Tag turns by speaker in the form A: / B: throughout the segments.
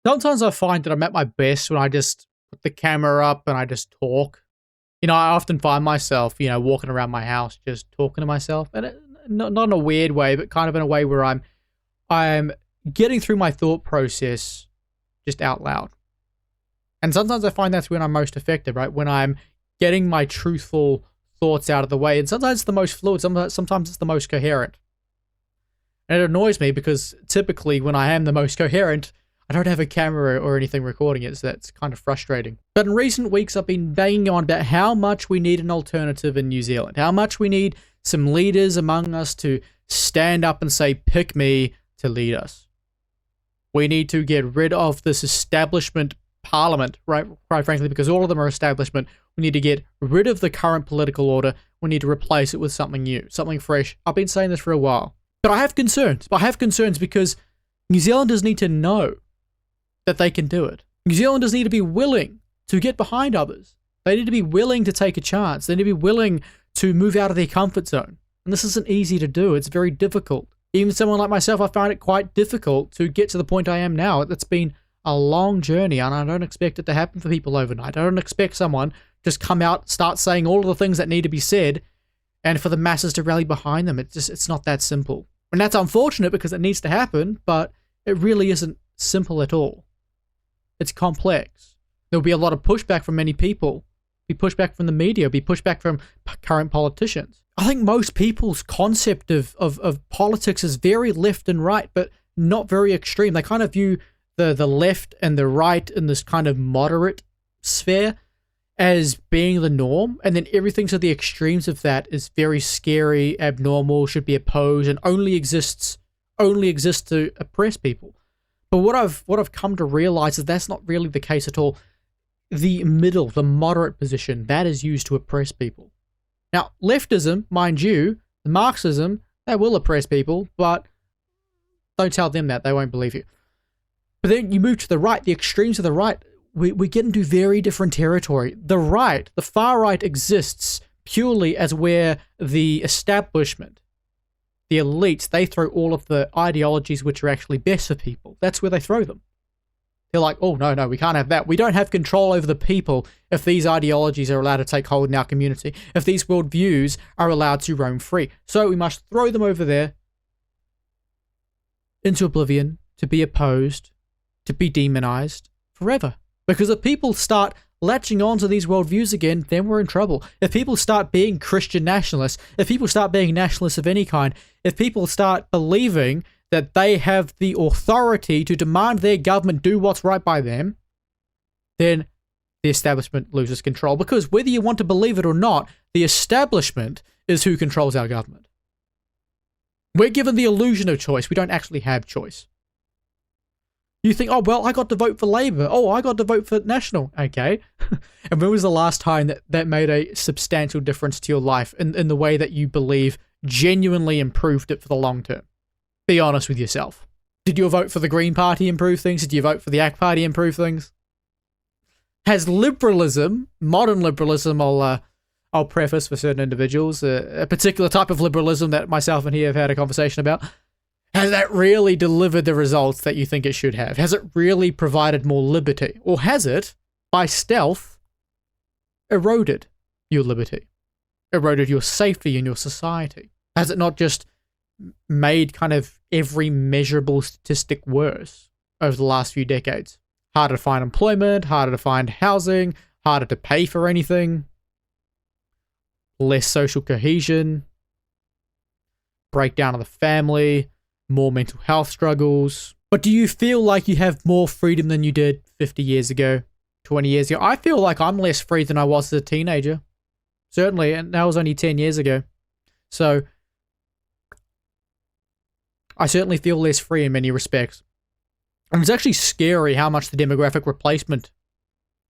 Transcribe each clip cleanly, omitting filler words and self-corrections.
A: Sometimes I find that I'm at my best when I just put the camera up and I just talk. I often find myself, walking around my house just talking to myself, and not in a weird way, but kind of in a way where I'm getting through my thought process just out loud. And sometimes I find that's when I'm most effective, right? When I'm getting my truthful thoughts out of the way. And sometimes it's the most fluid, sometimes it's the most coherent. And it annoys me because typically when I am the most coherent, I don't have a camera or anything recording it, so that's kind of frustrating. But in recent weeks, I've been banging on about how much we need an alternative in New Zealand, how much we need some leaders among us to stand up and say, pick me to lead us. We need to get rid of this establishment parliament, right? Quite frankly, because all of them are establishment. We need to get rid of the current political order. We need to replace it with something new, something fresh. I've been saying this for a while. But I have concerns. I have concerns because New Zealanders need to know that they can do it. New Zealanders need to be willing to get behind others. They need to be willing to take a chance. They need to be willing to move out of their comfort zone. And this isn't easy to do. It's very difficult. Even someone like myself, I find it quite difficult to get to the point I am now. It's been a long journey, and I don't expect it to happen for people overnight. I don't expect someone just come out, start saying all of the things that need to be said, and for the masses to rally behind them. It's not that simple. And that's unfortunate because it needs to happen, but it really isn't simple at all. It's complex. There'll be a lot of pushback from many people. Be pushback from the media, be pushback from current politicians. I think most people's concept of politics is very left and right, but not very extreme. They kind of view the left and the right in this kind of moderate sphere as being the norm, and then everything to the extremes of that is very scary, abnormal, should be opposed, and only exists to oppress people. But what I've come to realize is that's not really the case at all. The middle, the moderate position, that is used to oppress people. Now, leftism, mind you, Marxism, that will oppress people, but don't tell them that, they won't believe you. But then you move to the right, the extremes of the right, we get into very different territory. The right, the far right exists purely as where the establishment, the elites, they throw all of the ideologies which are actually best for people. That's where they throw them. They're like, oh, no, we can't have that. We don't have control over the people if these ideologies are allowed to take hold in our community, if these worldviews are allowed to roam free. So we must throw them over there into oblivion, to be opposed, to be demonized forever. Because if people start latching on to these worldviews again, then we're in trouble. If people start being Christian nationalists, if people start being nationalists of any kind, if people start believing that they have the authority to demand their government do what's right by them, then the establishment loses control. Because whether you want to believe it or not, the establishment is who controls our government. We're given the illusion of choice. We don't actually have choice. You think, oh, well, I got to vote for Labour. Oh, I got to vote for National. Okay. And when was the last time that made a substantial difference to your life in the way that you believe genuinely improved it for the long term? Be honest with yourself. Did your vote for the Green Party improve things? Did you vote for the ACT Party improve things? Has liberalism, modern liberalism, I'll preface for certain individuals, a particular type of liberalism that myself and he have had a conversation about, has that really delivered the results that you think it should have? Has it really provided more liberty? Or has it, by stealth, eroded your liberty? Eroded your safety in your society? Has it not just made kind of every measurable statistic worse over the last few decades? Harder to find employment, harder to find housing, harder to pay for anything, less social cohesion, breakdown of the family, more mental health struggles. But do you feel like you have more freedom than you did 50 years ago, 20 years ago? I feel like I'm less free than I was as a teenager. Certainly, and that was only 10 years ago. So I certainly feel less free in many respects. And it's actually scary how much the demographic replacement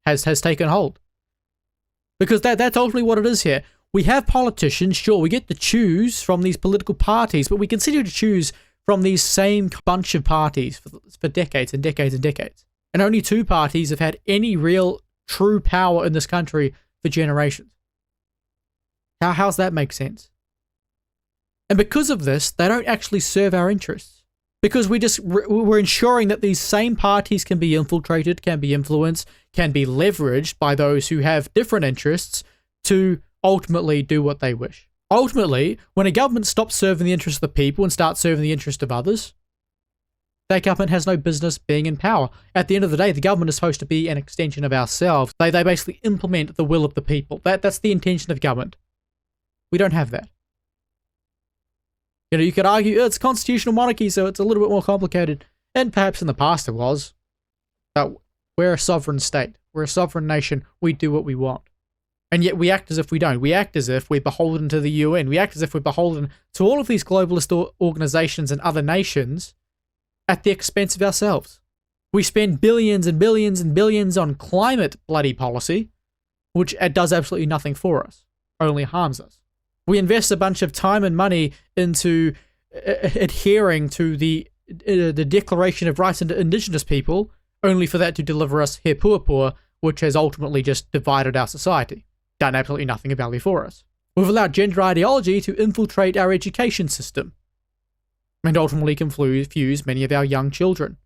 A: has taken hold. Because that's ultimately what it is here. We have politicians, sure, we get to choose from these political parties, but we continue to choose from these same bunch of parties for decades and decades and decades. And only two parties have had any real true power in this country for generations. How's that make sense? And because of this, they don't actually serve our interests. Because we're ensuring that these same parties can be infiltrated, can be influenced, can be leveraged by those who have different interests to ultimately do what they wish. Ultimately, when a government stops serving the interests of the people and starts serving the interest of others, that government has no business being in power. At the end of the day, the government is supposed to be an extension of ourselves. They basically implement the will of the people. That's the intention of government. We don't have that. You could argue it's constitutional monarchy, so it's a little bit more complicated. And perhaps in the past it was. But we're a sovereign state. We're a sovereign nation. We do what we want. And yet we act as if we don't. We act as if we're beholden to the UN. We act as if we're beholden to all of these globalist organizations and other nations at the expense of ourselves. We spend billions and billions and billions on climate bloody policy, which does absolutely nothing for us, only harms us. We invest a bunch of time and money into adhering to the Declaration of Rights of Indigenous People, only for that to deliver us He Puapua, which has ultimately just divided our society. Done absolutely nothing of value for us. We've allowed gender ideology to infiltrate our education system, and ultimately confuse many of our young children,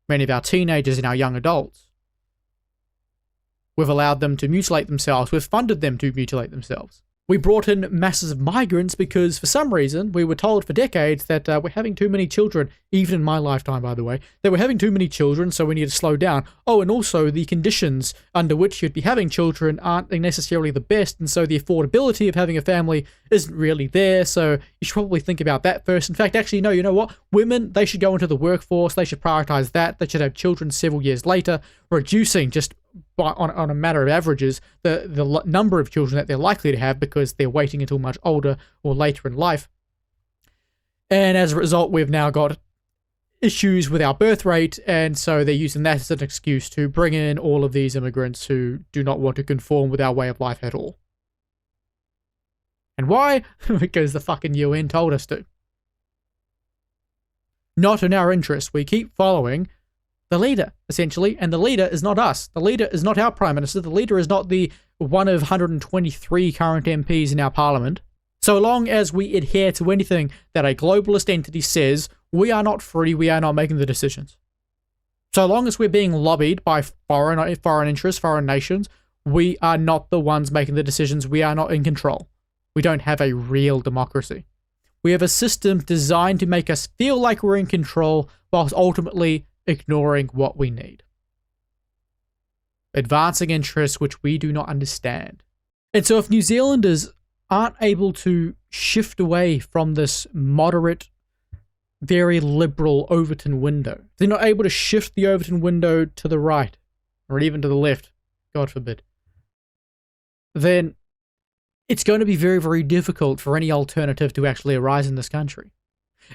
A: many of our teenagers and our young adults. We've allowed them to mutilate themselves. We've funded them to mutilate themselves. We brought in masses of migrants because, for some reason, we were told for decades that we're having too many children, even in my lifetime, by the way, that we're having too many children, so we need to slow down. Oh, and also the conditions under which you'd be having children aren't necessarily the best, and so the affordability of having a family isn't really there, so you should probably think about that first. In fact, actually, no, you know what? Women, they should go into the workforce, they should prioritize that, they should have children several years later, reducing just on a matter of averages, the number of children that they're likely to have because they're waiting until much older or later in life. And as a result, we've now got issues with our birth rate, and so they're using that as an excuse to bring in all of these immigrants who do not want to conform with our way of life at all. And why? Because the fucking UN told us to. Not in our interest. We keep following the leader, essentially, and the leader is not us. The leader is not our Prime Minister. The leader is not the one of 123 current MPs in our Parliament. So long as we adhere to anything that a globalist entity says, we are not free, we are not making the decisions. So long as we're being lobbied by foreign interests, foreign nations, we are not the ones making the decisions, we are not in control. We don't have a real democracy. We have a system designed to make us feel like we're in control, whilst ultimately ignoring what we need. Advancing interests which we do not understand. And so if New Zealanders aren't able to shift away from this moderate, very liberal Overton window, they're not able to shift the Overton window to the right, or even to the left, God forbid, then it's going to be very, very difficult for any alternative to actually arise in this country.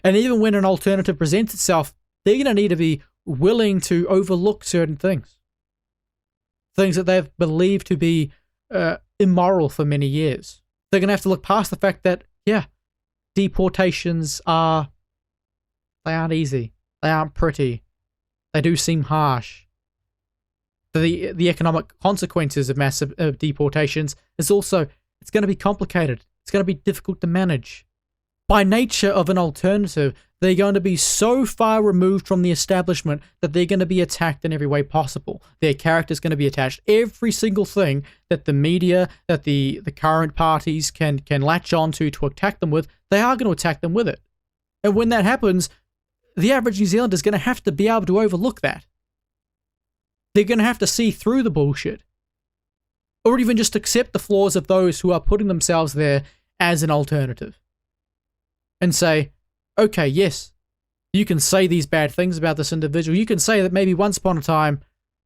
A: And even when an alternative presents itself, they're going to need to be willing to overlook certain things. Things that they've believed to be immoral for many years. They're going to have to look past the fact that, yeah, deportations they aren't easy. They aren't pretty. They do seem harsh. The economic consequences of massive deportations is also, it's going to be complicated. It's going to be difficult to manage. By nature of an alternative, they're going to be so far removed from the establishment that they're going to be attacked in every way possible. Their character's going to be attached. Every single thing that the media, that the current parties can latch onto to attack them with, they are going to attack them with it. And when that happens, the average New Zealander is going to have to be able to overlook that. They're going to have to see through the bullshit. Or even just accept the flaws of those who are putting themselves there as an alternative. And say, okay, yes, you can say these bad things about this individual. You can say that maybe once upon a time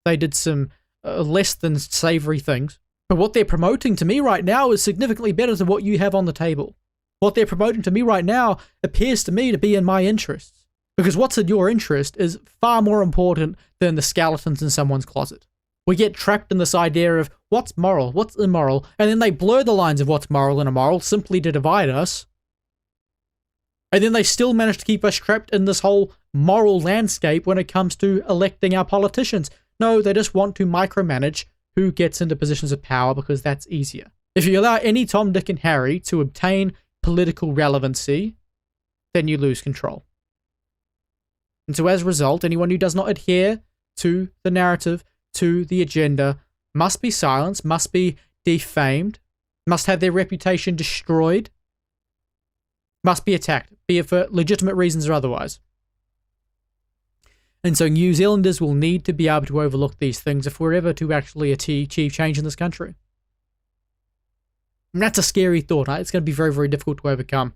A: they did some less than savory things. But what they're promoting to me right now is significantly better than what you have on the table. What they're promoting to me right now appears to me to be in my interests. Because what's in your interest is far more important than the skeletons in someone's closet. We get trapped in this idea of what's moral, what's immoral, and then they blur the lines of what's moral and immoral simply to divide us. And then they still manage to keep us trapped in this whole moral landscape when it comes to electing our politicians. No, they just want to micromanage who gets into positions of power because that's easier. If you allow any Tom, Dick, and Harry to obtain political relevancy, then you lose control. And so as a result, anyone who does not adhere to the narrative, to the agenda, must be silenced, must be defamed, must have their reputation destroyed, must be attacked, be it for legitimate reasons or otherwise. And so New Zealanders will need to be able to overlook these things if we're ever to actually achieve change in this country. And that's a scary thought. Right? It's going to be very, very difficult to overcome.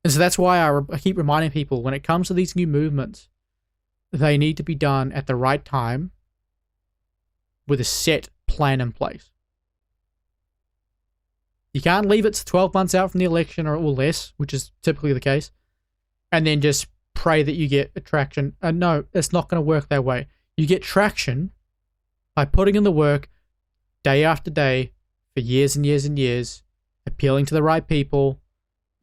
A: And so that's why I keep reminding people, when it comes to these new movements, they need to be done at the right time with a set plan in place. You can't leave it to 12 months out from the election or less, which is typically the case, and then just pray that you get traction. No, it's not going to work that way. You get traction by putting in the work day after day for years and years and years, appealing to the right people,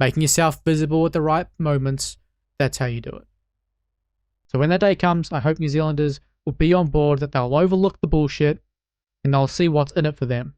A: making yourself visible at the right moments. That's how you do it. So when that day comes, I hope New Zealanders will be on board, that they'll overlook the bullshit and they'll see what's in it for them.